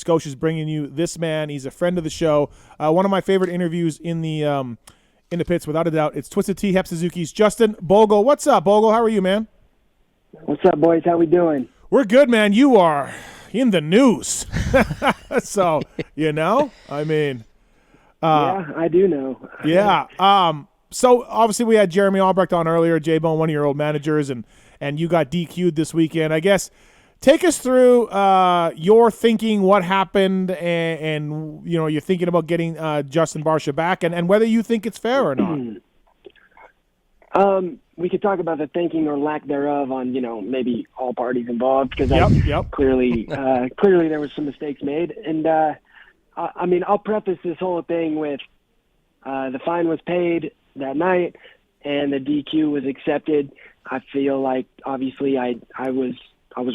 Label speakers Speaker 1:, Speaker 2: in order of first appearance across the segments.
Speaker 1: Scotia's bringing you this man. He's a friend of the show. One of my favorite interviews in the pits, without a doubt. It's Twisted Tea Hep Suzuki's Justin Bogle. What's up, Bogle? How are you, man?
Speaker 2: What's up, boys? How we doing?
Speaker 1: We're good, man. You are in the news. So, I mean.
Speaker 2: Yeah, I do know.
Speaker 1: Yeah. So, obviously, we had Jeremy Albrecht on earlier, J-Bone, one of your old managers, and you got DQ'd this weekend. I guess take us through your thinking, what happened, and you're thinking about getting Justin Barcia back, and whether you think it's fair or not.
Speaker 2: We could talk about the thinking or lack thereof on, maybe all parties involved, because clearly there was some mistakes made. And, I'll preface this whole thing with the fine was paid that night and the DQ was accepted. I feel like, obviously, I was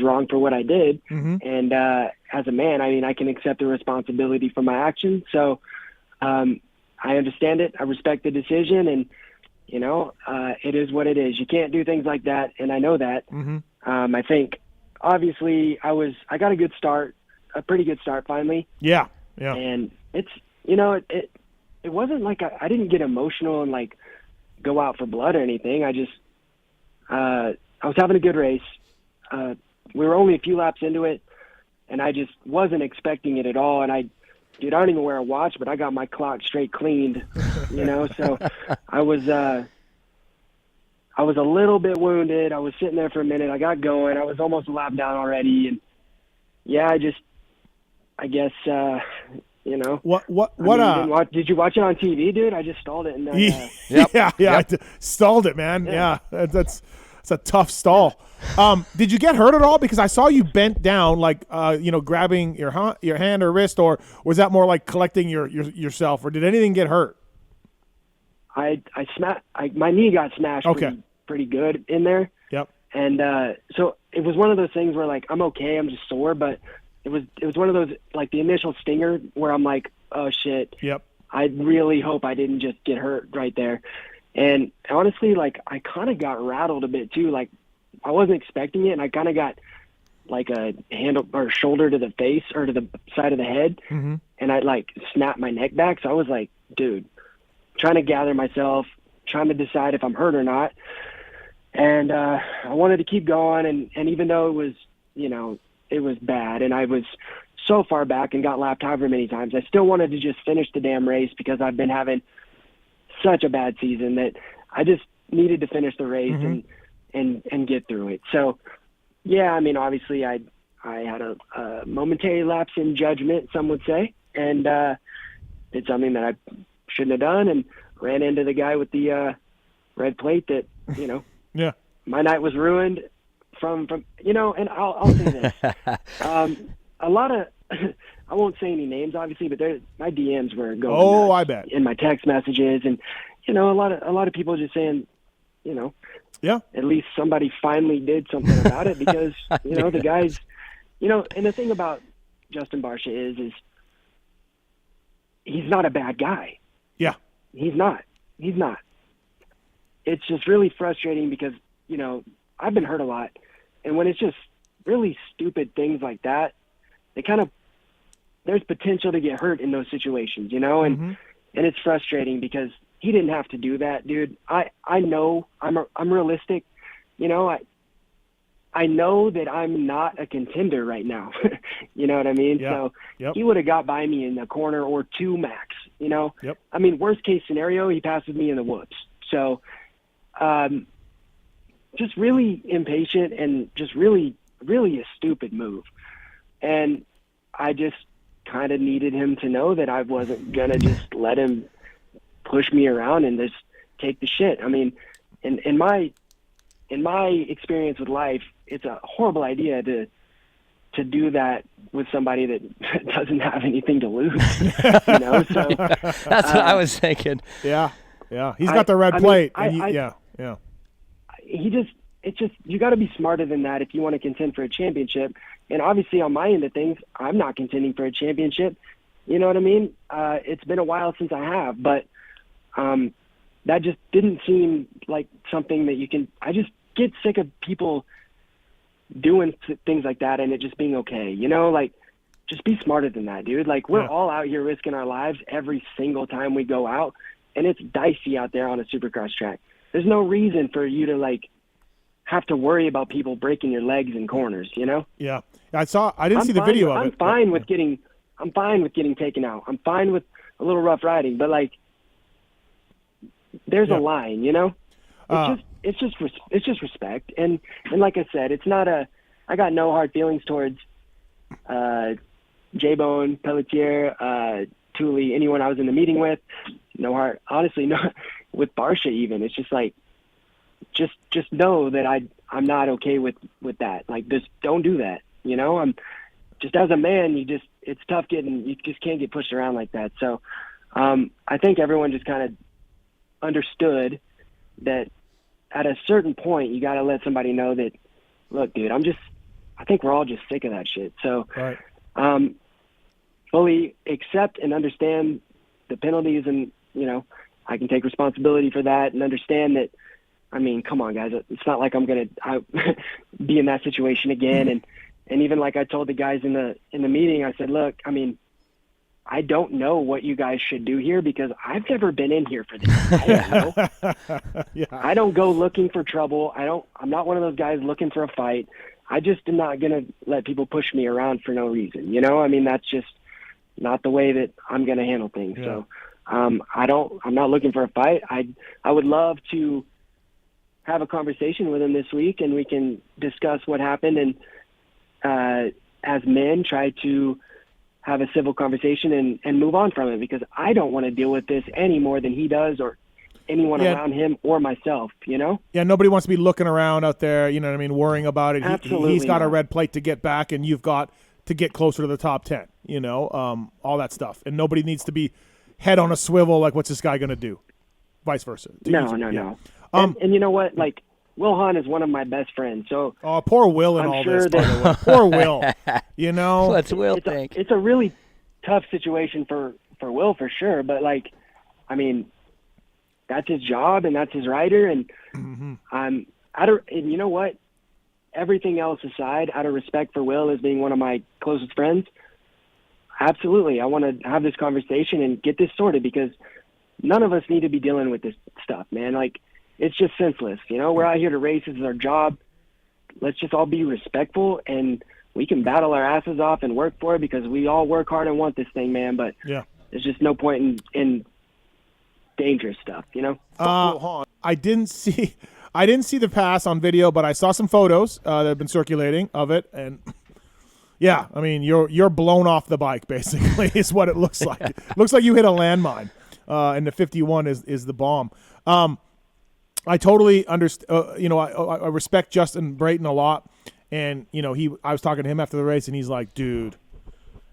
Speaker 2: wrong for what I did.
Speaker 1: Mm-hmm.
Speaker 2: And as a man, I can accept the responsibility for my actions. So I understand it. I respect the decision, and it is what it is. You can't do things like that, and I know that.
Speaker 1: Mm-hmm.
Speaker 2: I think, obviously, I got a good start, a pretty good start finally.
Speaker 1: Yeah.
Speaker 2: And it's, it wasn't like I didn't get emotional and, like, go out for blood or anything. I just, I was having a good race. We were only a few laps into it, and I just wasn't expecting it at all. And I don't even wear a watch, but I got my clock straight cleaned, so I was a little bit wounded. I was sitting there for a minute. I got going. I was almost a lap down already. And yeah, I guess,
Speaker 1: What
Speaker 2: did you watch it on TV, dude? I just stalled it. And,
Speaker 1: I stalled it, man. Yeah. That's a tough stall. Did you get hurt at all? Because I saw you bent down, like, grabbing your hand or wrist, or was that more like collecting yourself, or did anything get hurt?
Speaker 2: My knee got smashed pretty good in there.
Speaker 1: Yep.
Speaker 2: And so it was one of those things where, like, I'm okay, I'm just sore, but it was one of those, like, the initial stinger where I'm like, oh shit.
Speaker 1: Yep.
Speaker 2: I really hope I didn't just get hurt right there. And honestly, like, I kind of got rattled a bit too. Like, I wasn't expecting it, and I kind of got like a handle or shoulder to the face or to the side of the head,
Speaker 1: mm-hmm.
Speaker 2: and I, like, snapped my neck back. So I was like, dude, trying to gather myself, trying to decide if I'm hurt or not. And I wanted to keep going, and even though it was, it was bad, and I was so far back and got lapped however many times, I still wanted to just finish the damn race because I've been having such a bad season that I just needed to finish the race
Speaker 1: mm-hmm.
Speaker 2: and get through it. So, yeah, obviously I had a momentary lapse in judgment, some would say, and did something that I shouldn't have done and ran into the guy with the red plate that,
Speaker 1: yeah,
Speaker 2: my night was ruined from and I'll say this. A lot of, I won't say any names, obviously, but my DMs were going.
Speaker 1: Oh, I bet.
Speaker 2: In my text messages, and a lot of people just saying,
Speaker 1: yeah,
Speaker 2: at least somebody finally did something about it, because the guys, and the thing about Justin Barcia is he's not a bad guy.
Speaker 1: Yeah,
Speaker 2: he's not. It's just really frustrating because I've been hurt a lot, and when it's just really stupid things like that, there's potential to get hurt in those situations, and
Speaker 1: mm-hmm.
Speaker 2: and it's frustrating because he didn't have to do that, dude. I know I'm realistic, I know that I'm not a contender right now. You know what I mean?
Speaker 1: Yeah.
Speaker 2: So
Speaker 1: yep.
Speaker 2: He would have got by me in a corner or two max,
Speaker 1: Yep.
Speaker 2: Worst case scenario, he passes me in the whoops. So just really impatient and just really, really a stupid move. And I just kind of needed him to know that I wasn't going to just let him push me around and just take the shit. In my experience with life, it's a horrible idea to do that with somebody that doesn't have anything to lose. So
Speaker 3: that's what I was thinking.
Speaker 1: Yeah. He's got the red plate. Yeah.
Speaker 2: It's just you got to be smarter than that if you want to contend for a championship. And obviously, on my end of things, I'm not contending for a championship. You know what I mean? It's been a while since I have, but that just didn't seem like something that you can. I just get sick of people doing things like that and it just being okay. just be smarter than that, dude. Like, we're
Speaker 1: Yeah.
Speaker 2: all out here risking our lives every single time we go out, and it's dicey out there on a supercross track. There's no reason for you to, like, have to worry about people breaking your legs in corners, you know?
Speaker 1: Yeah. I didn't see the video of it.
Speaker 2: I'm fine with getting taken out. I'm fine with a little rough riding, but, like, there's a line, you know? It's just respect. And like I said, it's not I got no hard feelings towards J-Bone, Pelletier, Thule, anyone I was in the meeting with. No hard, honestly, no, with Barcia even. It's just like, just know that I'm not okay with that. Like, just don't do that. You know, I'm just, as a man, it's tough you just can't get pushed around like that. So, I think everyone just kind of understood that at a certain point, you got to let somebody know that, look, dude, I think we're all just sick of that shit. So,
Speaker 1: Right.
Speaker 2: Fully accept and understand the penalties, and, you know, I can take responsibility for that and understand that. I mean, come on, guys. It's not like I'm going to be in that situation again. And even like I told the guys in the meeting, I said, look, I mean, I don't know what you guys should do here because I've never been in here for this. I don't know.
Speaker 1: Yeah.
Speaker 2: I don't go looking for trouble. I'm not one of those guys looking for a fight. I just am not going to let people push me around for no reason. You know, I mean, that's just not the way that I'm going to handle things.
Speaker 1: Yeah.
Speaker 2: So, I'm not looking for a fight. I would love to have a conversation with him this week, and we can discuss what happened, and as men try to have a civil conversation and move on from it, because I don't want to deal with this any more than he does or anyone around him or myself, you know?
Speaker 1: Yeah, nobody wants to be looking around out there, you know what I mean, worrying about it.
Speaker 2: Absolutely
Speaker 1: He's got a
Speaker 2: not.
Speaker 1: red plate to get back, and you've got to get closer to the top 10, you know, all that stuff. And nobody needs to be head on a swivel like, what's this guy going to do? Vice versa.
Speaker 2: No. And you know what? Like, Will Hahn is one of my best friends. So,
Speaker 1: oh, poor Will in
Speaker 2: I'm
Speaker 1: all
Speaker 2: sure
Speaker 1: this, by the way. Poor Will. You know?
Speaker 3: What's Will think?
Speaker 2: It's a really tough situation for Will, for sure. But, like, I mean, that's his job and that's his rider. And and you know what? Everything else aside, out of respect for Will as being one of my closest friends, absolutely, I want to have this conversation and get this sorted, because none of us need to be dealing with this stuff, man. Like, it's just senseless. You know, we're out here to race. This is our job. Let's just all be respectful, and we can battle our asses off and work for it, because we all work hard and want this thing, man. But there's just no point in dangerous stuff, you know?
Speaker 1: I didn't see the pass on video, but I saw some photos that have been circulating of it, and yeah, I mean, you're blown off the bike, basically, is what it looks like. It looks like you hit a landmine, and the 51 is the bomb. I totally understand. You know, I respect Justin Brayton a lot, and you know, I was talking to him after the race, and he's like, "Dude,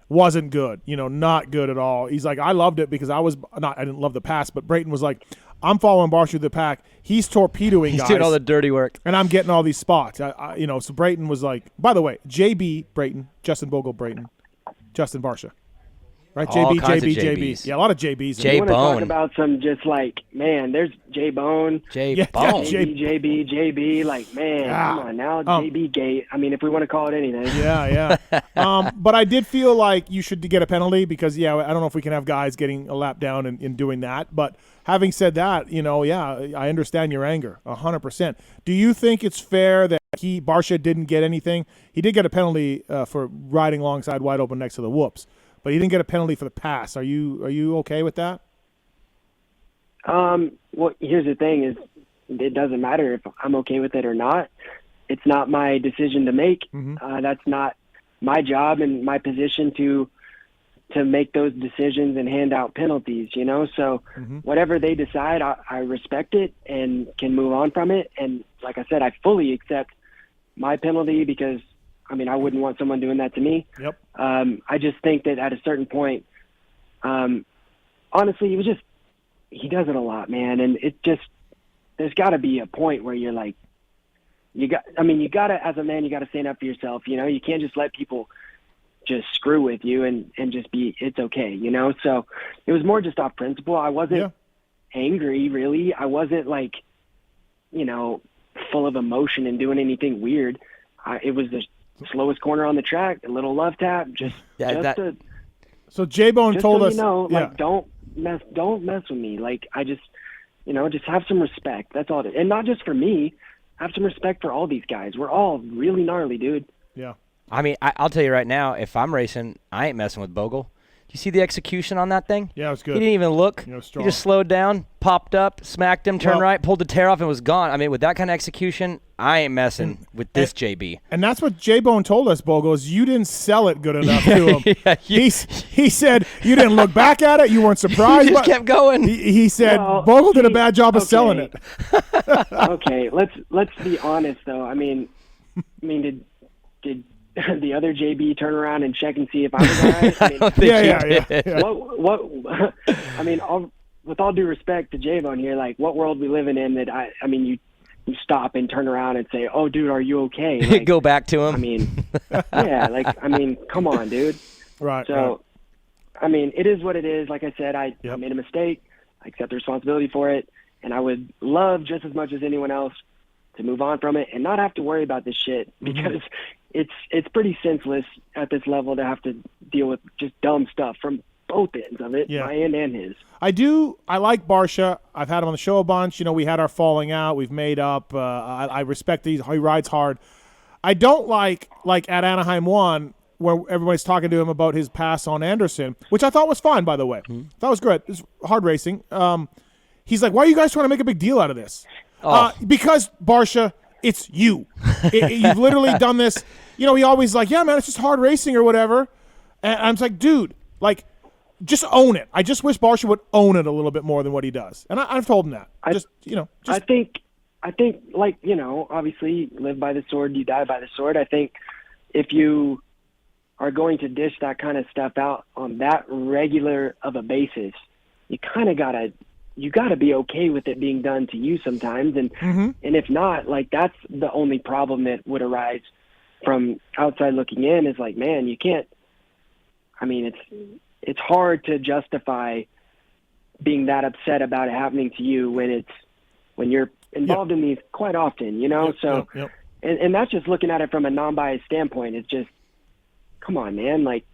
Speaker 1: wasn't good. You know, not good at all." He's like, "I loved it because I didn't love the pass," but Brayton was like, "I'm following Barcia through the pack. He's torpedoing
Speaker 3: He's
Speaker 1: guys,
Speaker 3: doing all the dirty work,
Speaker 1: and I'm getting all these spots." You know, so Brayton was like, by the way, JB Brayton, Justin Bogle Brayton, Justin Barcia. Right,
Speaker 3: All
Speaker 1: JB,
Speaker 3: kinds of
Speaker 1: JB, JB.
Speaker 3: JBs.
Speaker 1: Yeah, a lot of JBs.
Speaker 3: J-
Speaker 2: You want to talk
Speaker 3: Bone.
Speaker 2: about some just like, man, there's J-Bone,
Speaker 3: J-Bone.
Speaker 2: JB, like, man, come on now, JB Gate. I mean, if we want to call it anything.
Speaker 1: Yeah. But I did feel like you should get a penalty because, I don't know if we can have guys getting a lap down and doing that. But having said that, you know, I understand your anger 100%. Do you think it's fair that Barcia didn't get anything? He did get a penalty for riding alongside wide open next to the whoops, but he didn't get a penalty for the pass. Are you okay with that?
Speaker 2: Well, here's the thing: is it doesn't matter if I'm okay with it or not. It's not my decision to make. That's not my job and my position to make those decisions and hand out penalties. You know, so whatever they decide, I respect it and can move on from it. And like I said, I fully accept my penalty because, I mean, I wouldn't want someone doing that to me.
Speaker 1: Yep.
Speaker 2: I just think that at a certain point, honestly, he does it a lot, man. And there's got to be a point where you're like, you got to, as a man, you got to stand up for yourself. You know, you can't just let people just screw with you and just be, it's okay, you know? So it was more just off principle. I wasn't angry, really. I wasn't like, you know, full of emotion and doing anything weird. It was slowest corner on the track, a little love tap, just
Speaker 1: So J-Bone
Speaker 2: just
Speaker 1: told
Speaker 2: so
Speaker 1: us,
Speaker 2: you know,
Speaker 1: yeah.
Speaker 2: like don't mess with me. Like I just, just have some respect. That's all it is. And not just for me, have some respect for all these guys. We're all really gnarly, dude.
Speaker 1: Yeah.
Speaker 3: I mean, I'll tell you right now, if I'm racing, I ain't messing with Bogle. You see the execution on that thing?
Speaker 1: Yeah, it was good.
Speaker 3: He didn't even look.
Speaker 1: He
Speaker 3: He just slowed down, popped up, smacked him, turned right, pulled the tail off, and was gone. I mean, with that kind of execution, I ain't messing with this JB.
Speaker 1: And that's what J-Bone told us, Bogle, is you didn't sell it good enough to him.
Speaker 3: Yeah,
Speaker 1: he said you didn't look back at it. You weren't surprised.
Speaker 3: You just kept going.
Speaker 1: He said Bogle did a bad job of selling it.
Speaker 2: Okay, let's be honest, though. I mean, did the other JB turn around and check and see if I was all right?
Speaker 1: Yeah.
Speaker 2: What? I mean, with all due respect to J-Bone here, like, what world we living in that you stop and turn around and say, "Oh, dude, are you okay?" Like,
Speaker 3: go back to him.
Speaker 2: I mean, come on, dude.
Speaker 1: Right.
Speaker 2: So, I mean, it is what it is. Like I said, I made a mistake. I accept the responsibility for it, and I would love just as much as anyone else to move on from it and not have to worry about this shit because it's pretty senseless at this level to have to deal with just dumb stuff from both ends of it, my end and his. I
Speaker 1: like Barcia. I've had him on the show a bunch. We had our falling out. We've made up. I respect he rides hard. I don't like at Anaheim 1 where everybody's talking to him about his pass on Anderson, which I thought was fine, by the way. That was good. It's hard racing. He's like, why are you guys trying to make a big deal out of this? Because, Barcia, it's you. You've literally done this. He always like, yeah, man, it's just hard racing or whatever. And I'm just like, dude, like, just own it. I just wish Barcia would own it a little bit more than what he does. And I've told him that. I
Speaker 2: think, like, obviously live by the sword, you die by the sword. I think if you are going to dish that kind of stuff out on that regular of a basis, you kind of gotta be okay with it being done to you sometimes. And and if not, like, that's the only problem that would arise from outside looking in is like, man, you can't, I mean, it's hard to justify being that upset about it happening to you when you're involved in these quite often, and that's just looking at it from a non-biased standpoint. It's just, come on, man. Like,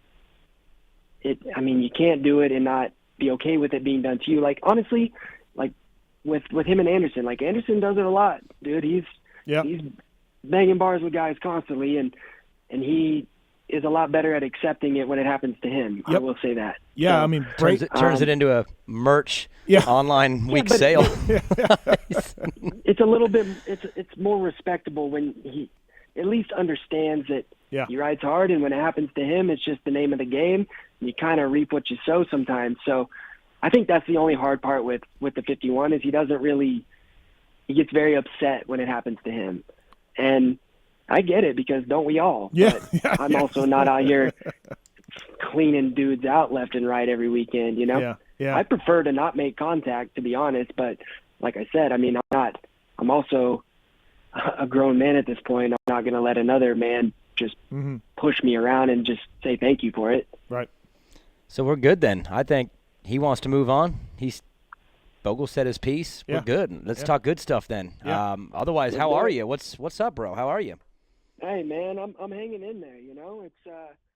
Speaker 2: you can't do it and not be okay with it being done to you. Like, honestly, like with him and Anderson, like, Anderson does it a lot, dude. He's banging bars with guys constantly, and he is a lot better at accepting it when it happens to him. I will say that.
Speaker 1: Yeah,
Speaker 2: so,
Speaker 3: turns it into a merch online week sale.
Speaker 2: It's a little bit. It's more respectable when he at least understands that he rides hard, and when it happens to him, it's just the name of the game. You kind of reap what you sow sometimes. So I think that's the only hard part with the 51 is he gets very upset when it happens to him. And I get it, because don't we all?
Speaker 1: Yeah.
Speaker 2: But I'm also not out here cleaning dudes out left and right every weekend,
Speaker 1: Yeah.
Speaker 2: I prefer to not make contact, to be honest. But like I said, I'm also a grown man at this point. I'm not going to let another man just push me around and just say thank you for it.
Speaker 1: Right.
Speaker 3: So we're good then. I think he wants to move on. Bogle said his piece. We're good. Let's talk good stuff then.
Speaker 1: Yeah.
Speaker 3: Otherwise, how are you? What's up, bro? How are you?
Speaker 2: Hey, man, I'm hanging in there. It's